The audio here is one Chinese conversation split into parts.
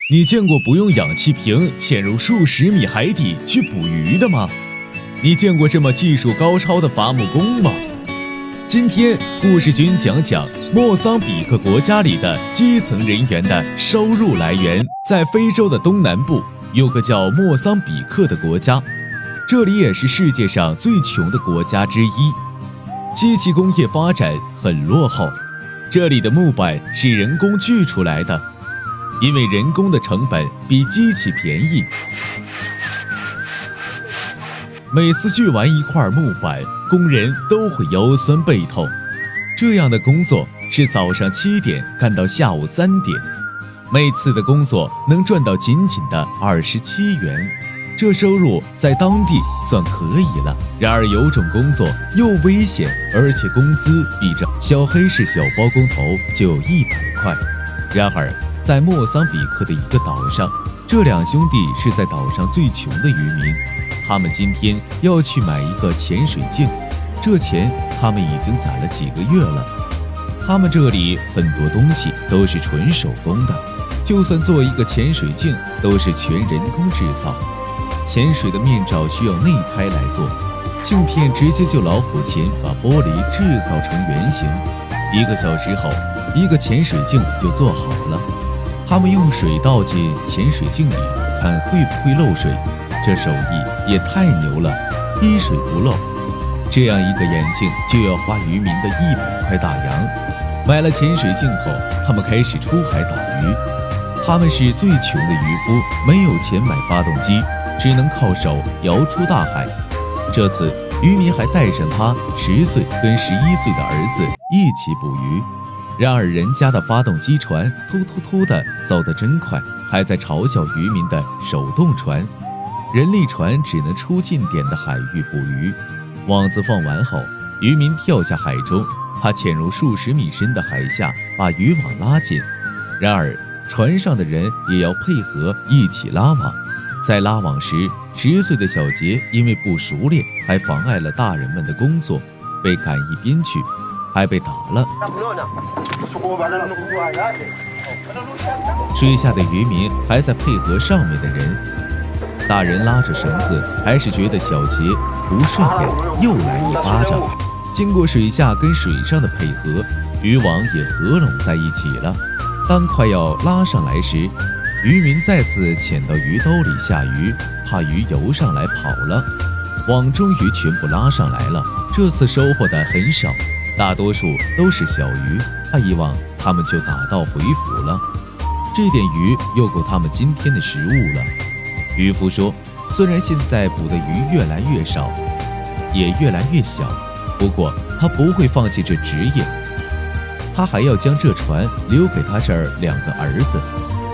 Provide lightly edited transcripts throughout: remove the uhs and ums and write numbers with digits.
你见过不用氧气瓶潜入数十米海底去捕鱼的吗？你见过这么技术高超的伐木工吗？今天故事君讲讲莫桑比克国家里的基层人员的收入来源。在非洲的东南部有个叫莫桑比克的国家，这里也是世界上最穷的国家之一。机器工业发展很落后，这里的木板是人工锯出来的，因为人工的成本比机器便宜。每次锯完一块木板，工人都会腰酸背痛。这样的工作是早上7点干到下午3点，每次的工作能赚到仅仅的27元，这收入在当地算可以了。然而有种工作又危险，而且工资比这小黑市小包工头就有100块。然而在莫桑比克的一个岛上，这两兄弟是在岛上最穷的渔民。他们今天要去买一个潜水镜，这钱他们已经攒了几个月了。他们这里很多东西都是纯手工的，就算做一个潜水镜都是全人工制造。潜水的面罩需要内开来做，镜片直接就老虎钳把玻璃制造成圆形，1个小时后一个潜水镜就做好了。他们用水倒进潜水镜里，看会不会漏水，这手艺也太牛了，滴水不漏。这样一个眼镜就要花渔民的100块大洋。买了潜水镜后，他们开始出海打鱼。他们是最穷的渔夫，没有钱买发动机，只能靠手摇出大海。这次渔民还带上他10岁跟11岁的儿子一起捕鱼。然而人家的发动机船突突突的走得真快，还在嘲笑渔民的手动船。人力船只能出近点的海域捕鱼。网子放完后，渔民跳下海中，他潜入数十米深的海下，把渔网拉紧。然而船上的人也要配合一起拉网。在拉网时，10岁的小杰因为不熟练，还妨碍了大人们的工作，被赶一边去，还被打了。水下的渔民还在配合上面的人，大人拉着绳子，还是觉得小杰不顺眼，又来一巴掌。经过水下跟水上的配合，渔网也合拢在一起了。当快要拉上来时，渔民再次潜到鱼兜里下鱼，怕鱼游上来跑了。网终于全部拉上来了，这次收获的很少，大多数都是小鱼，下一网他们就打道回府了。这点鱼又够他们今天的食物了。渔夫说，虽然现在捕的鱼越来越少，也越来越小，不过他不会放弃这职业。他还要将这船留给他这儿2个儿子，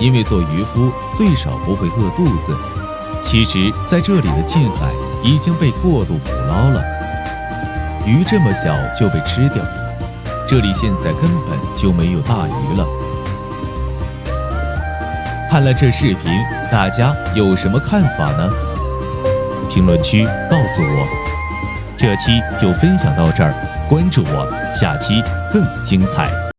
因为做渔夫最少不会饿肚子。其实在这里的近海已经被过度捕捞了，鱼这么小就被吃掉，这里现在根本就没有大鱼了。看了这视频，大家有什么看法呢？评论区告诉我。这期就分享到这儿，关注我，下期更精彩。